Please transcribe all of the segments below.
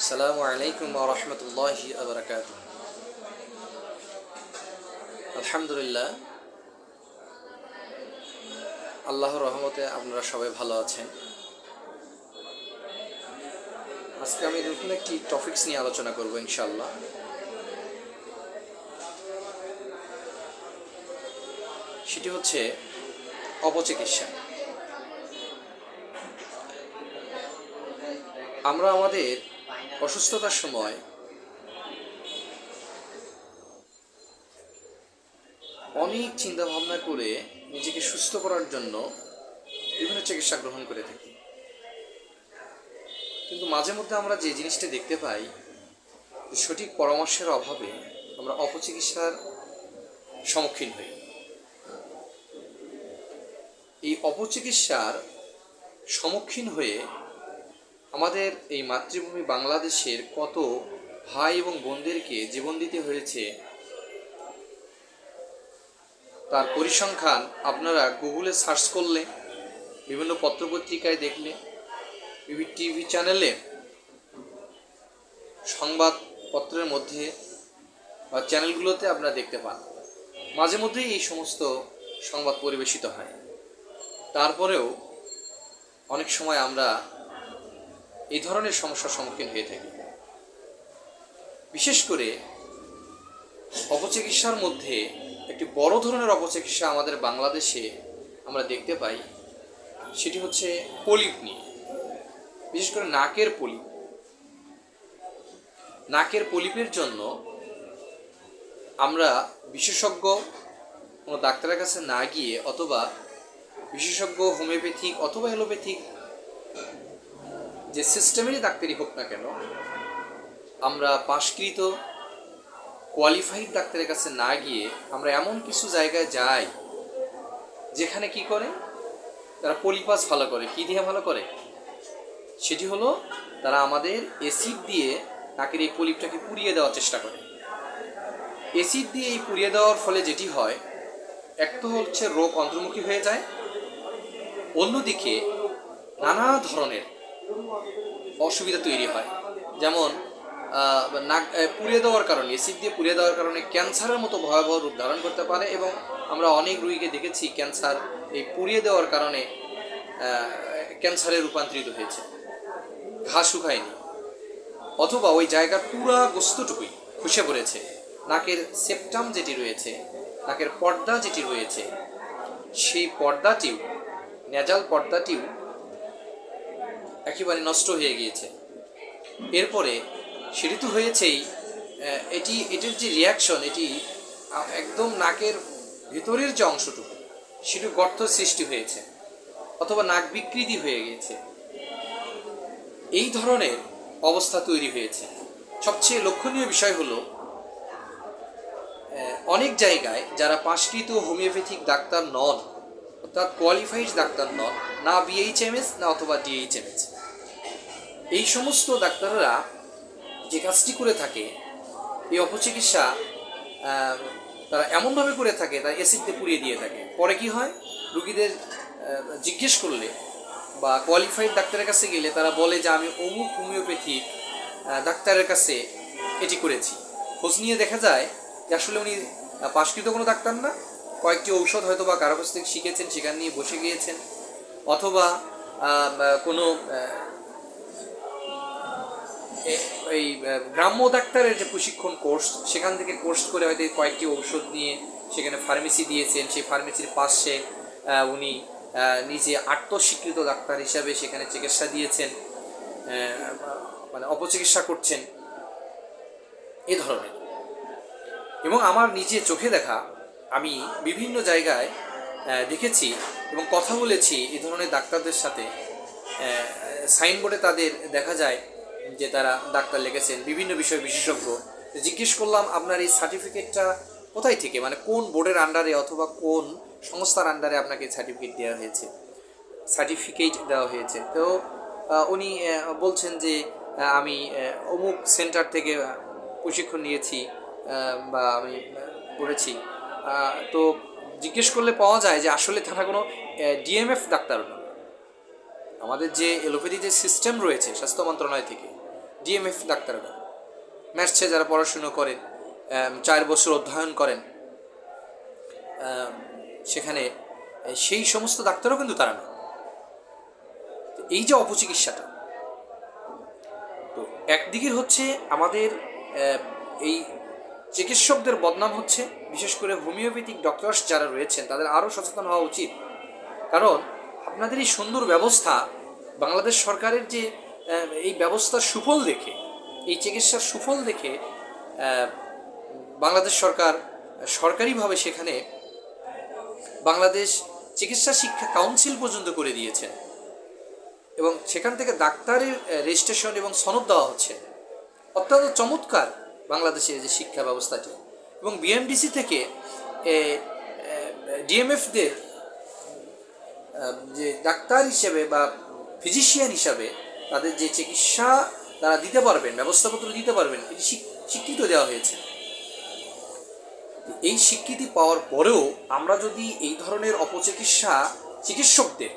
আসসালামু আলাইকুম ওয়া রাহমাতুল্লাহি ওয়া বারাকাতুহু। আলহামদুলিল্লাহ, আল্লাহর রহমতে আপনারা সবাই ভালো আছেন। আজকে আমি নতুন একটি টপিকস নিয়ে আলোচনা করব ইনশাআল্লাহ। সেটি হচ্ছে অপচিকিৎসা। আমরা আমাদের অসুস্থতার সময় অনেক চিন্তা ভাবনা করে নিজেকে সুস্থ করার জন্য বিভিন্ন চিকিৎসা গ্রহণ করে থাকি, কিন্তু মাঝে মধ্যে আমরা যে জিনিসটা দেখতে পাই, সঠিক পরামর্শের অভাবে আমরা অপচিকিৎসার সম্মুখীন হই। এই অপচিকিৎসার সম্মুখীন হয়ে আমাদের এই মাতৃভূমি বাংলাদেশের কত ভাই এবং বোনদেরকে জীবন দিতে হয়েছে, তার পরিসংখ্যান আপনারা গুগলে সার্চ করলে, বিভিন্ন পত্রপত্রিকায় দেখলে, বিভিন্ন টিভি চ্যানেলে, সংবাদপত্রের মধ্যে বা চ্যানেলগুলোতে আপনারা দেখতে পান। মাঝে মধ্যেই এই সমস্ত সংবাদ পরিবেশিত হয়। তারপরেও অনেক সময় আমরা এই ধরনের সমস্যার সম্মুখীন হয়ে থাকি। বিশেষ করে অপচিকিৎসার মধ্যে একটি বড় ধরনের অপচিকিৎসা আমাদের বাংলাদেশে আমরা দেখতে পাই, সেটি হচ্ছে পলিপ নিয়ে। বিশেষ করে নাকের পলিপ। নাকের পলিপের জন্য আমরা বিশেষজ্ঞ কোনো ডাক্তারের কাছে না গিয়ে, অথবা বিশেষজ্ঞ হোমিওপ্যাথিক অথবা অ্যালোপ্যাথিক যে সিস্টেমেরই ডাক্তারি হোক না কেন, আমরা পাশকৃত কোয়ালিফাইড ডাক্তারের কাছে না গিয়ে আমরা এমন কিছু জায়গায় যাই যেখানে কি করে, তারা পলিপাস ভালো করে। কি দিয়ে ভালো করে? সেটি হলো তারা আমাদের অ্যাসিড দিয়ে নাকের এই পলিপটাকে পুড়িয়ে দেওয়ার চেষ্টা করে। অ্যাসিড দিয়ে এই পুড়িয়ে দেওয়ার ফলে যেটি হয়, এক তো হচ্ছে রোগ অন্তর্মুখী হয়ে যায়, অন্যদিকে নানা ধরনের অসুবিধা তৈরি হয়। যেমন নাক পুড়িয়ে দেওয়ার কারণে, অ্যাসিড দিয়ে পুড়িয়ে দেওয়ার কারণে ক্যান্সারের মতো ভয়াবহ রূপ ধারণ করতে পারে, এবং আমরা অনেক রোগীকে দেখেছি ক্যান্সার এই পুড়িয়ে দেওয়ার কারণে ক্যান্সারে রূপান্তরিত হয়েছে, ঘা শুকায়নি, অথবা ওই জায়গার পুরা গোস্তটুকুই খসে পড়েছে। নাকের সেপ্টাম যেটি রয়েছে, নাকের পর্দা যেটি রয়েছে, সেই পর্দাটিও, নেজাল পর্দাটিও একেবারে নষ্ট হয়ে গিয়েছে। এরপরে সেটি তো হয়েছেই, এটির যে রিয়াকশন, এটি একদম নাকের ভেতরের যে অংশটুকু, সেটি গর্ত সৃষ্টি হয়েছে, অথবা নাক বিকৃতি হয়ে গিয়েছে। এই ধরনের অবস্থা তৈরি হয়েছে। সবচেয়ে লক্ষণীয় বিষয় হলো, অনেক জায়গায় যারা পাশকৃত হোমিওপ্যাথিক ডাক্তার নন, অর্থাৎ কোয়ালিফাইড ডাক্তার নন, না বিএইচএমএস না অথবা ডিএইচএমএস, এই সমস্ত ডাক্তাররা যে কাজটি করে থাকে, এই অপচিকিৎসা তারা এমনভাবে করে থাকে, তারা অ্যাসিড দিয়ে পুড়িয়ে দিয়ে থাকে। পরে কি হয়, রুগীদের জিজ্ঞেস করলে বা কোয়ালিফাইড ডাক্তারের কাছে গেলে তারা বলে যে আমি অমুক হোমিওপ্যাথিক ডাক্তারের কাছে এটি করেছি। খোঁজ নিয়ে দেখা যায় যে আসলে উনি পাশকৃত কোনো ডাক্তার না, কয়েকটি ঔষধ হয়তো বা কারো কাছ থেকে শিখেছেন, সেখান নিয়ে বসে গিয়েছেন, অথবা কোনো এই গ্রাম্য ডাক্তারের যে প্রশিক্ষণ কোর্স, সেখান থেকে কোর্স করে হয়তো কয়েকটি ঔষধ নিয়ে সেখানে ফার্মেসি দিয়েছেন। সেই ফার্মেসির পাশে উনি নিজে আত্মস্বীকৃত ডাক্তার হিসাবে সেখানে চিকিৎসা দিয়েছেন, মানে অপচিকিৎসা করছেন, এ ধরনের। এবং আমার নিজে চোখে দেখা, আমি বিভিন্ন জায়গায় দেখেছি এবং কথা বলেছি এ ধরনের ডাক্তারদের সাথে। সাইনবোর্ডে তাদের দেখা যায় যে তারা ডাক্তার লিখেছেন, বিভিন্ন বিষয়ে বিশেষজ্ঞ। জিজ্ঞেস করলাম, আপনার এই সার্টিফিকেটটা কোথায় থেকে, মানে কোন বোর্ডের আন্ডারে অথবা কোন সংস্থার আন্ডারে আপনাকে সার্টিফিকেট দেওয়া হয়েছে? তো উনি বলছেন যে আমি অমুক সেন্টার থেকে প্রশিক্ষণ নিয়েছি বা আমি পড়েছি। তো জিজ্ঞেস করলে পাওয়া যায় যে আসলে তারা কোনো ডিএমএফ ডাক্তার নয়। আমাদের যে এলোপ্যাথি যে সিস্টেম রয়েছে স্বাস্থ্য মন্ত্রণালয় থেকে, ডিএমএফ ডাক্তাররা, ম্যাথসে যারা পড়াশুনো করেন, 4 বছর অধ্যয়ন করেন, সেখানে সেই সমস্ত ডাক্তারও কিন্তু তারা না। এই যে অপচিকিৎসাটা, তো একদিকে হচ্ছে আমাদের এই চিকিৎসকদের বদনাম হচ্ছে, বিশেষ করে হোমিওপ্যাথিক ডক্টরস যারা রয়েছেন তাদের আরও সচেতন হওয়া উচিত। কারণ আপনাদের এই সুন্দর ব্যবস্থা, বাংলাদেশ সরকারের যে এই ব্যবস্থার সুফল দেখে, এই চিকিৎসার সুফল দেখে বাংলাদেশ সরকার সরকারিভাবে সেখানে বাংলাদেশ চিকিৎসা শিক্ষা কাউন্সিল পর্যন্ত করে দিয়েছেন এবং সেখান থেকে ডাক্তারের রেজিস্ট্রেশন এবং সনদ দেওয়া হচ্ছে। অত্যন্ত চমৎকার বাংলাদেশের যে শিক্ষা ব্যবস্থাটি। এবং বিএমডিসি থেকে ডিএমএফদের যে ডাক্তার হিসেবে বা ফিজিশিয়ান হিসাবে তাদের যে চিকিৎসা তারা দিতে পারবেন, ব্যবস্থাপত্র দিতে পারবেন, এটি স্বীকৃতি দেওয়া হয়েছে। এই স্বীকৃতি পাওয়ার পরেও আমরা যদি এই ধরনের অপচিকিৎসা চিকিৎসকদের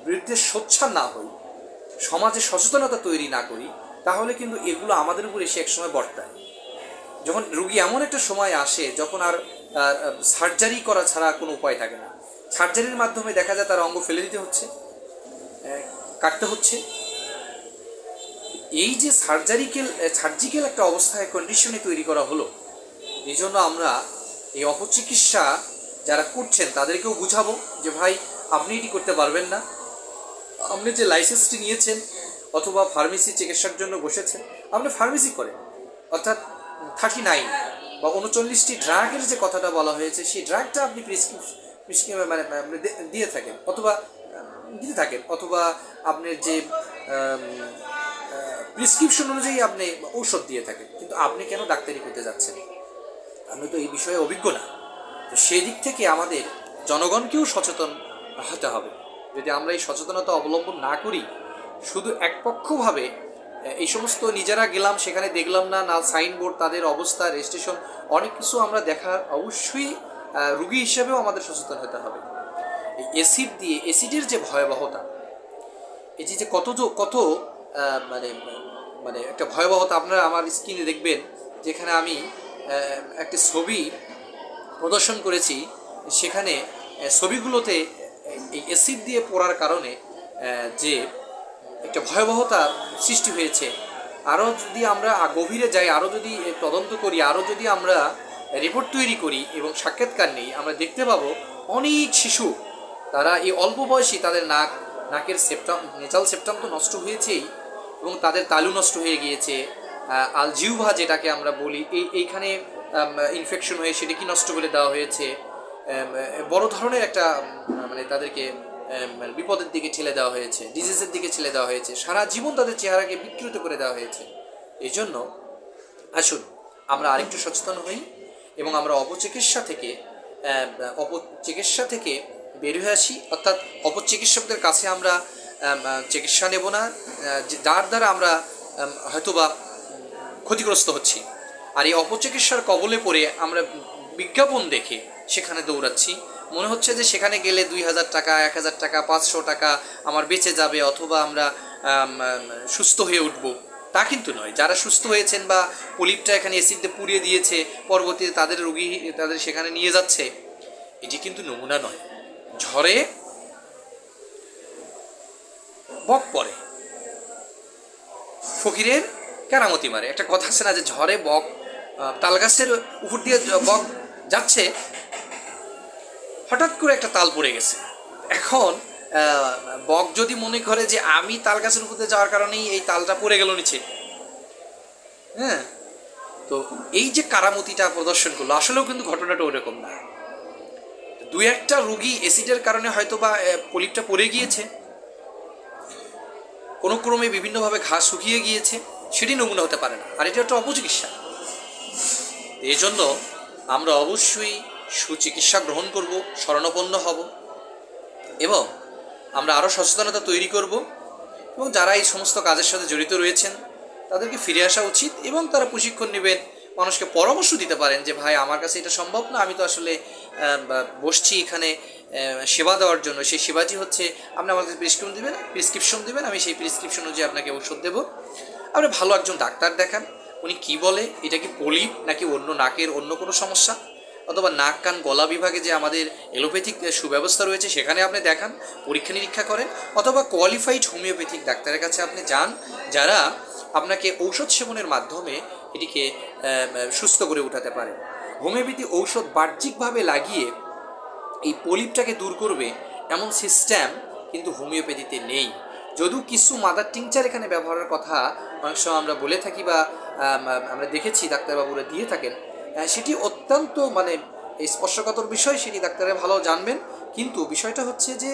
বিরুদ্ধে সোচ্চার না হই, সমাজে সচেতনতা তৈরি না করি, তাহলে কিন্তু এগুলো আমাদের উপর এসে একসময় বর্তায়। যখন রুগী এমন একটা সময় আসে যখন আর সার্জারি করা ছাড়া কোনো উপায় থাকে না, সার্জারির মাধ্যমে দেখা যায় তার অঙ্গ ফেলে দিতে হচ্ছে, কাটতে হচ্ছে। এই যে সার্জিক্যাল একটা অবস্থায় কন্ডিশনে তৈরি করা হলো, এই জন্য আমরা এই অপচিকিৎসা যারা করছেন তাদেরকেও বুঝাবো যে ভাই, আপনি এটি করতে পারবেন না। আপনি যে লাইসেন্সটি নিয়েছেন অথবা ফার্মেসি চিকিৎসার জন্য বসেছেন, আপনি ফার্মেসি করেন, অর্থাৎ 39 বা 39টি ড্রাগের যে কথাটা বলা হয়েছে, সেই ড্রাগটা আপনি মানে দিয়ে থাকেন অথবা দিতে থাকেন, অথবা আপনার যে প্রেসক্রিপশন অনুযায়ী আপনি ঔষধ দিয়ে থাকেন, কিন্তু আপনি কেন ডাক্তারি করতে যাচ্ছেন? আমি তো এই বিষয়ে অভিজ্ঞ না। তো সেই দিক থেকে আমাদের জনগণকেও সচেতন হতে হবে। যদি আমরা এই সচেতনতা অবলম্বন না করি, শুধু একপক্ষভাবে এই সমস্ত নিজেরা গেলাম, সেখানে দেখলাম না সাইনবোর্ড, তাদের অবস্থা, রেজিস্ট্রেশন, অনেক কিছু আমরা দেখার অবশ্যই রুগী হিসেবেও আমাদের সচেতন হতে হবে। এই অ্যাসিডের যে ভয়াবহতা, এই যে কত মানে মানে একটা ভয়াবহতা আপনারা আমার স্ক্রিনে দেখবেন, যেখানে আমি একটি ছবি প্রদর্শন করেছি। সেখানে ছবিগুলোতে এই অ্যাসিড দিয়ে পড়ার কারণে যে একটা ভয়াবহতা সৃষ্টি হয়েছে, আরও যদি আমরা গভীরে যাই, আরও যদি তদন্ত করি, আরও যদি আমরা রিপোর্ট তৈরি করি এবং সাক্ষাৎকার নেই, আমরা দেখতে পাবো অনেক শিশু, তারা এই অল্প বয়সী তাদের নাকের নেচাল সেপ্টাম তো নষ্ট হয়েছেই, এবং তাদের তালু নষ্ট হয়ে গিয়েছে, আলজিউভা যেটাকে আমরা বলি, এইখানে ইনফেকশন হয়ে সেটা কি নষ্ট করে দেওয়া হয়েছে। বড় ধরনের একটা মানে তাদেরকে বিপদের দিকে ঠেলে দেওয়া হয়েছে, ডিজিজের দিকে ঠেলে দেওয়া হয়েছে, সারা জীবন তাদের চেহারাকে বিকৃত করে দেওয়া হয়েছে। এই জন্য আসুন আমরা আরেকটু সচেতন হই এবং আমরা অপচিকিৎসা থেকে বের হয়ে আসি। অর্থাৎ অপচিকিৎসকদের কাছে আমরা চিকিৎসা নেব না, যার দ্বারা আমরা হয়তোবা ক্ষতিগ্রস্ত হচ্ছি। আর এই অপচিকিৎসার কবলে পড়ে আমরা বিজ্ঞাপন দেখে সেখানে দৌড়াচ্ছি, মনে হচ্ছে যে সেখানে গেলে 2000 টাকা, 1000 টাকা, 500 টাকা আমার বেঁচে যাবে, অথবা আমরা সুস্থ হয়ে উঠব। তা কিন্তু নয়। যারা সুস্থ হয়েছেন বা পলিপটা এখানে অ্যাসিড দিয়ে পুড়িয়ে দিয়েছে, পরবর্তীতে তাদের সেখানে নিয়ে যাচ্ছে, এটি কিন্তু নমুনা নয়। ঝড়ে বক পড়ে, ফকিরের কেরামতি মারে, একটা কথা আছে না, যে ঝড়ে বক, তাল গাছের উপর দিয়ে বক যাচ্ছে, হঠাৎ করে একটা তাল পড়ে গেছে। এখন বক যদি মনে করে যে আমি তাল গাছের উপর দিয়ে যাওয়ার কারণেই এই তালটা পড়ে গেল নিচে, হ্যাঁ, তো এই যে কারামতিটা প্রদর্শন করলো, আসলেও কিন্তু ঘটনাটা ওরকম না। 2-1টা রুগী অ্যাসিডের কারণে হয়তো বা পলিপটা পড়ে গিয়েছে, কোনো ক্রমে বিভিন্নভাবে ঘাস শুকিয়ে গিয়েছে, সেটি নমুনা হতে পারে না, আর এটা একটা অপচিকিৎসা। এই জন্য আমরা অবশ্যই সুচিকিৎসা গ্রহণ করব, শরণাপন্ন হব এবং আমরা আরও সচেতনতা তৈরি করব, এবং যারা এই সমস্ত কাজের সাথে জড়িত রয়েছেন তাদেরকে ফিরে আসা উচিত এবং তারা প্রশিক্ষণ নেবেন মানুষকে পরামর্শ দিতে পারেন যে ভাই আমার কাছে এটা সম্ভব না, আমি তো আসলে বসছি এখানে সেবা দেওয়ার জন্য, সেই সেবাটি হচ্ছে আপনি আমার কাছে প্রেসক্রিপশন দিবেন, আমি সেই প্রেসক্রিপশন অনুযায়ী আপনাকে ওষুধ দেবো। আপনি ভালো একজন ডাক্তার দেখান, উনি কি বলে, এটা কি পলিপ নাকি অন্য নাকের অন্য কোনো সমস্যা, অথবা নাক কান গলা বিভাগে যে আমাদের এলোপ্যাথিক সুব্যবস্থা রয়েছে সেখানে আপনি দেখান, পরীক্ষা নিরীক্ষা করেন, অথবা কোয়ালিফাইড হোমিওপ্যাথিক ডাক্তারের কাছে আপনি যান, যারা আপনাকে ঔষধ সেবনের মাধ্যমে এটিকে সুস্থ করে উঠাতে পারে। হোমিওপ্যাথি ঔষধ বাহ্যিকভাবে লাগিয়ে এই পলিপটাকে দূর করবে এমন সিস্টেম কিন্তু হোমিওপ্যাথিতে নেই। যদিও কিছু মাদার টিংচার এখানে ব্যবহারের কথা অনেক সময় আমরা বলে থাকি বা আমরা দেখেছি ডাক্তারবাবুরা দিয়ে থাকেন, সেটি অত্যন্ত মানে স্পর্শকাতর বিষয়, সেটি ডাক্তাররা ভালো জানবেন। কিন্তু বিষয়টা হচ্ছে যে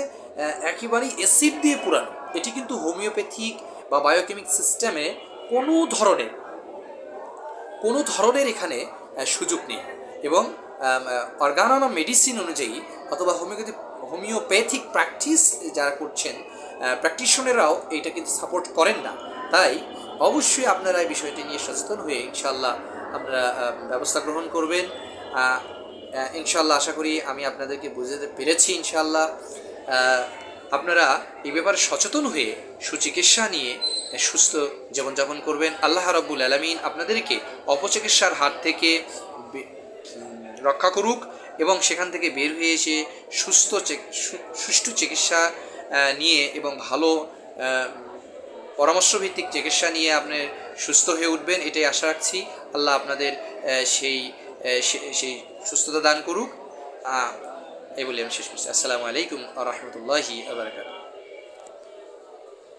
একেবারেই অ্যাসিড দিয়ে পুরানো, এটি কিন্তু হোমিওপ্যাথিক বা বায়োকেমিক সিস্টেমে কোনো ধরনের এখানে সুযোগ নেই। এবং অর্গানন মেডিসিন অনুযায়ী অথবা হোমিওপ্যাথিক প্র্যাকটিস যারা করছেন প্র্যাকটিশনাররাও এইটা কিন্তু সাপোর্ট করেন না। তাই অবশ্যই আপনারা এই বিষয়টি নিয়ে সচেতন হয়ে ইনশাল্লাহ আপনারা ব্যবস্থা গ্রহণ করবেন। ইনশাল্লাহ আশা করি আমি আপনাদেরকে বুঝাতে পেরেছি। ইনশাল্লাহ আপনারা এই ব্যাপারে সচেতন হয়ে সুচিকিৎসা নিয়ে সুস্থ জীবনযাপন করবেন। আল্লাহ রাব্বুল আলামিন আপনাদেরকে অপচিকিৎসার হাত থেকে রক্ষা করুক এবং সেখান থেকে বের হয়ে এসে সুষ্ঠু চিকিৎসা নিয়ে এবং ভালো পরামর্শভিত্তিক চিকিৎসা নিয়ে আপনি সুস্থ হয়ে উঠবেন, এটাই আশা রাখছি। আল্লাহ আপনাদের সেই সুস্থতা দান করুক। এই বলে আমি শেষ করছি। আসসালামু আলাইকুম ওয়া রাহমাতুল্লাহি ওয়া বারাকাতুহু।